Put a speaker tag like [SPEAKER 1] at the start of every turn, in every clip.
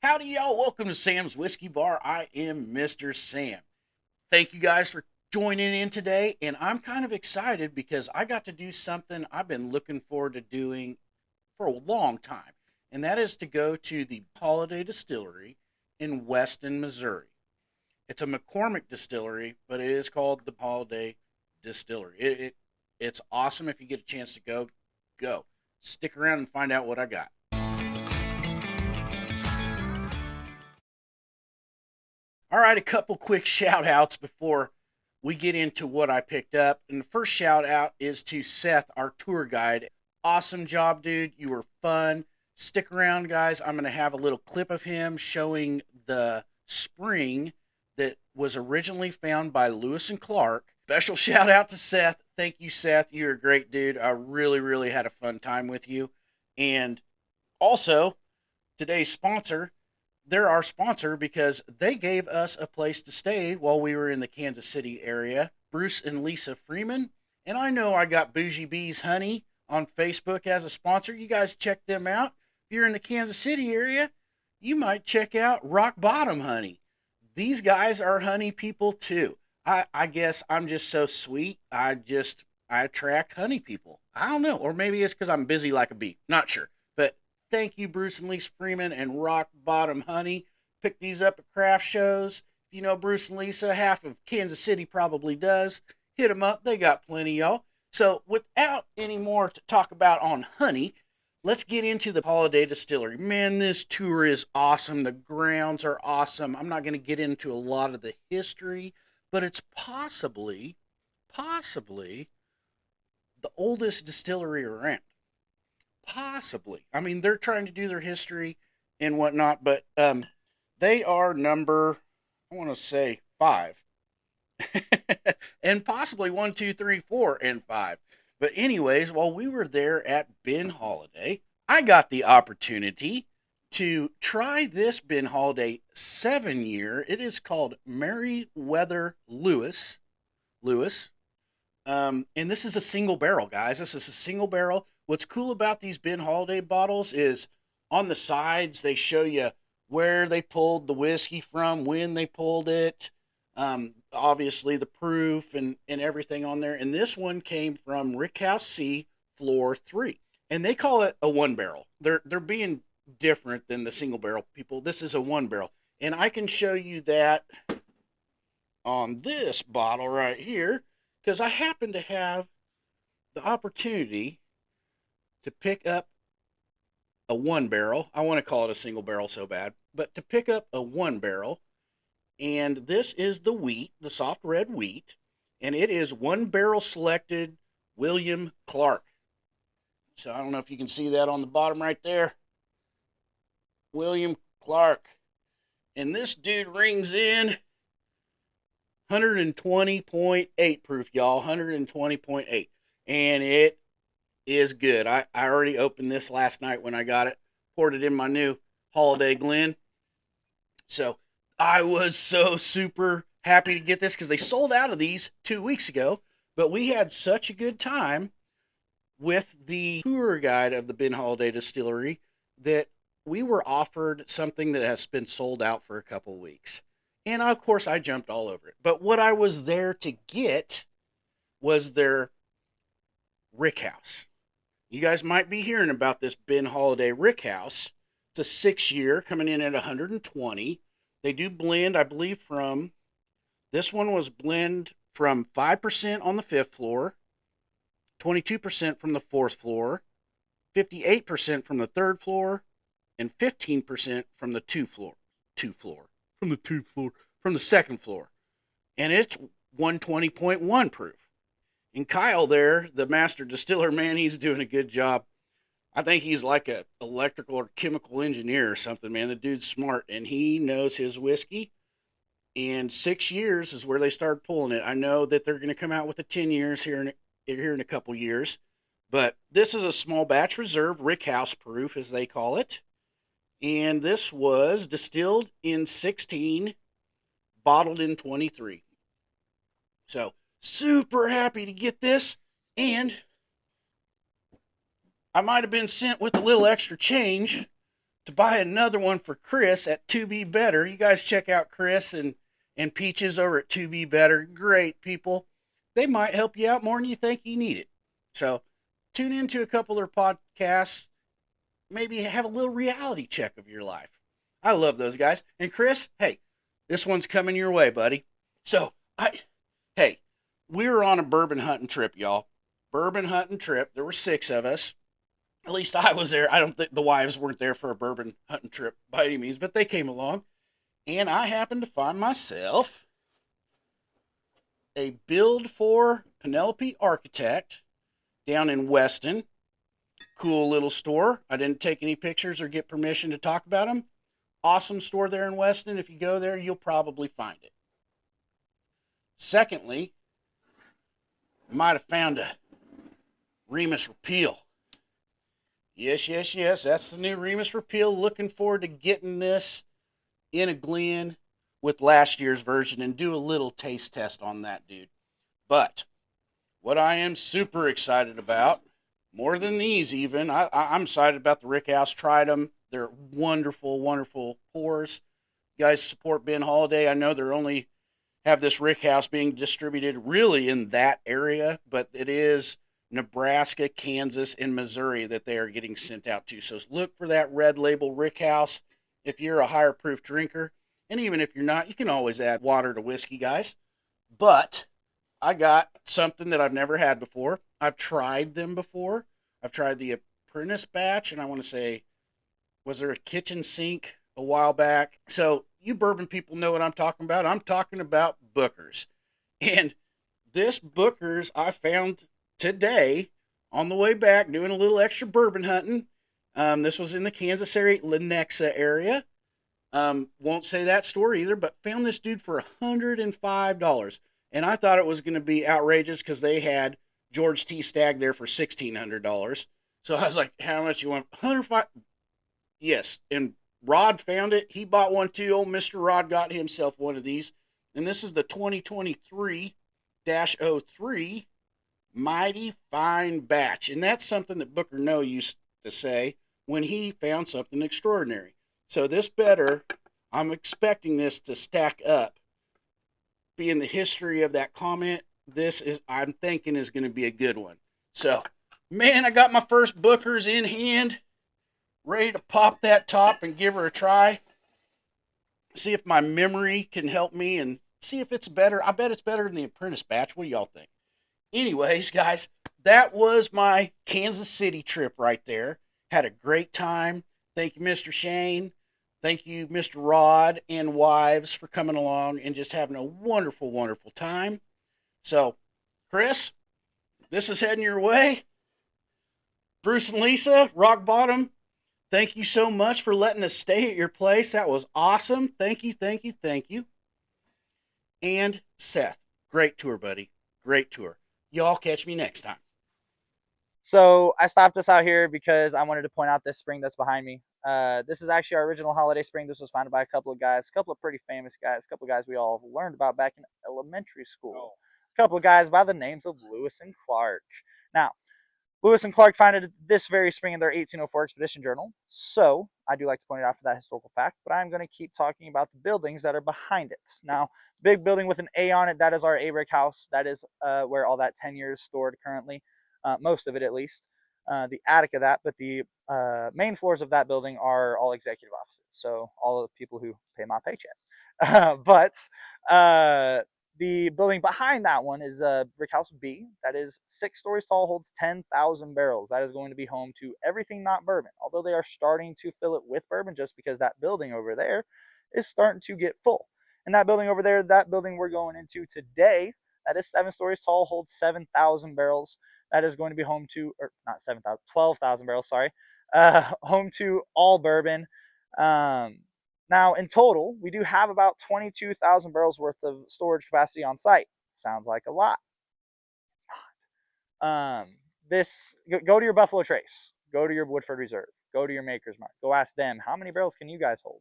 [SPEAKER 1] Howdy, y'all. Welcome to Sam's Whiskey Bar. I am Mr. Sam. Thank you guys for joining in today, and I'm kind of excited because I got to do something I've been looking forward to doing for a long time, and that is to go to the Holladay Distillery in Weston, Missouri. It's a McCormick distillery, but it is called the Holladay Distillery. It's awesome. If you get a chance to go, go. Stick around and find out what I got. All right, a couple quick shout outs before we get into what I picked up. And the first shout out is to Seth, our tour guide. Awesome job, dude. You were fun. Stick around, guys. I'm going to have a little clip of him showing the spring that was originally found by Lewis and Clark. Special shout out to Seth. Thank you, Seth. You're a great dude. I really had a fun time with you. And also, today's sponsor, they're our sponsor because they gave us a place to stay while we were in the Kansas City area. Bruce and Lisa Freeman. And I know I got Bougie Bees Honey on Facebook as a sponsor. You guys check them out. If you're in the Kansas City area, you might check out Rock Bottom Honey. These guys are honey people too. I guess I'm just so sweet. I attract honey people. I don't know. Or maybe it's because I'm busy like a bee. Not sure. But thank you, Bruce and Lisa Freeman and Rock Bottom Honey. Pick these up at craft shows. If you know Bruce and Lisa, half of Kansas City probably does. Hit them up. They got plenty, y'all. So without any more to talk about on honey, let's get into the Holladay Distillery. Man, this tour is awesome. The grounds are awesome. I'm not going to get into a lot of the history, but it's possibly the oldest distillery around. Possibly. I mean, they're trying to do their history and whatnot, but they are number, I want to say, 5. And possibly 1, 2, 3, 4, and 5. But anyways, while we were there at Ben Holladay, I got the opportunity to try this Ben Holladay 7-year. It is called Meriwether Lewis. And this is a single barrel, guys. This is a single barrel. What's cool about these Ben Holladay bottles is on the sides, they show you where they pulled the whiskey from, when they pulled it, obviously the proof and everything on there. And this one came from Rickhouse C, Floor 3. And they call it a one barrel. They're being different than the single barrel people. This is a one barrel. And I can show you that on this bottle right here, because I happen to have the opportunity to pick up a one barrel. I want to call it a single barrel so bad, but to pick up a one barrel. And this is the wheat, the soft red wheat, and it is one barrel selected William Clark. So I don't know if you can see that on the bottom right there. William Clark. And this dude rings in 120.8 proof, y'all. 120.8. And it is good. I already opened this last night when I got it. Poured it in my new Holladay Glen. So I was so super happy to get this because they sold out of these 2 weeks ago. But we had such a good time with the tour guide of the Ben Holladay Distillery that we were offered something that has been sold out for a couple weeks. And of course, I jumped all over it. But what I was there to get was their Rickhouse. You guys might be hearing about this Ben Holladay Rickhouse. It's a 6-year coming in at 120. They do blend, I believe, this one was blend from 5% on the 5th floor, 22% from the 4th floor, 58% from the 3rd floor, and 15% from the 2nd floor. And it's 120.1 proof. And Kyle there, the master distiller, man, he's doing a good job. I think he's like a electrical or chemical engineer or something, man. The dude's smart, and he knows his whiskey. And 6 years is where they started pulling it. I know that they're going to come out with the 10 years here in a couple years. But this is a small batch reserve, Rickhouse proof, as they call it. And this was distilled in 16, bottled in 23. So, super happy to get this. And I might have been sent with a little extra change to buy another one for Chris at 2B Better. You guys check out Chris and Peaches over at 2B Better. Great people. They might help you out more than you think you need it. So tune into a couple of their podcasts. Maybe have a little reality check of your life. I love those guys. And Chris, hey, this one's coming your way, buddy. So hey, we were on a bourbon hunting trip, y'all. Bourbon hunting trip. There were 6 of us. At least I was there. I don't think the wives weren't there for a bourbon hunting trip by any means, but they came along. And I happened to find myself a build for Penelope Architect down in Weston. Cool little store. I didn't take any pictures or get permission to talk about them. Awesome store there in Weston. If you go there, you'll probably find it. Secondly, you might have found a Remus Repeal. Yes, yes, yes. That's the new Remus Repeal. Looking forward to getting this in a Glen with last year's version and do a little taste test on that, dude. But what I am super excited about, more than these even, I'm excited about the Rickhouse. Tried them. They're wonderful, wonderful pours. You guys support Ben Holladay. I know they're only have this Rickhouse being distributed really in that area, but it is Nebraska, Kansas, and Missouri that they are getting sent out to. So look for that red label Rickhouse if you're a higher proof drinker. And even if you're not, you can always add water to whiskey, guys. But I got something that I've never had before. I've tried them before. I've tried the Apprentice batch, and I want to say, was there a kitchen sink a while back? So you bourbon people know what I'm talking about. I'm talking about Booker's. And this Booker's I found today on the way back doing a little extra bourbon hunting. This was in the Kansas area, Lenexa area. Won't say that store either, but found this dude for $105. And I thought it was going to be outrageous because they had George T. Stagg there for $1,600. So I was like, how much you want? 105. Yes. And Rod found it. He bought one too. Old Mr. Rod got himself one of these. And this is the 2023-03 Mighty Fine Batch. And that's something that Booker No used to say when he found something extraordinary. So this better, I'm expecting this to stack up. Being the history of that comment, this is, I'm thinking, is going to be a good one. So, man, I got my first Booker's in hand. Ready to pop that top and give her a try. See if my memory can help me and see if it's better. I bet it's better than the Apprentice batch. What do y'all think? Anyways, guys, that was my Kansas City trip right there. Had a great time. Thank you, Mr. Shane. Thank you, Mr. Rod and wives, for coming along and just having a wonderful, wonderful time. So, Chris, this is heading your way. Bruce and Lisa, Rock Bottom, thank you so much for letting us stay at your place. That was awesome. Thank you, thank you, thank you. And Seth, great tour, buddy. Great tour. Y'all catch me next time.
[SPEAKER 2] So I stopped this out here because I wanted to point out this spring that's behind me. This is actually our original Holladay spring. This was founded by a couple of guys, a couple of pretty famous guys, a couple of guys we all learned about back in elementary school. A couple of guys by the names of Lewis and Clark. Now, Lewis and Clark founded this very spring in their 1804 expedition journal. So I do like to point it out for that historical fact, but I'm going to keep talking about the buildings that are behind it. Now, big building with an A on it, that is our A-Brick house. That is where all that tenure is stored currently. Most of it at least, the attic of that, but the main floors of that building are all executive offices, so all of the people who pay my paycheck. But the building behind that one is Brick House B. That is 6 stories tall, holds 10,000 barrels. That is going to be home to everything not bourbon, although they are starting to fill it with bourbon just because that building over there is starting to get full. And that building over there, that building we're going into today, that is 7 stories tall, holds 7,000 barrels. That is going to be home to, or not 7,000, 12,000 barrels, sorry. Home to all bourbon. Now, in total, we do have about 22,000 barrels worth of storage capacity on site. Sounds like a lot. It's not. Go to your Buffalo Trace. Go to your Woodford Reserve. Go to your Maker's Mark. Go ask them, how many barrels can you guys hold?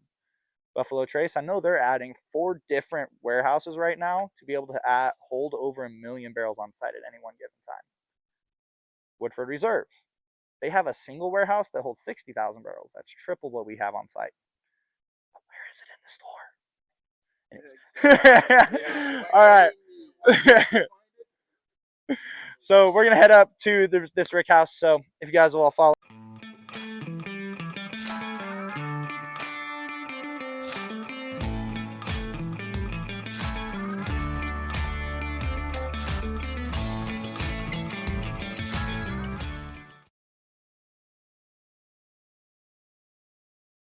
[SPEAKER 2] Buffalo Trace, I know they're adding 4 different warehouses right now to be able to hold over 1 million barrels on site at any one given time. Woodford Reserve, They have a single warehouse that holds 60,000 barrels. That's triple what we have on site. But where is it in the store? All right. So we're gonna head up to this rick house. So if you guys will all follow.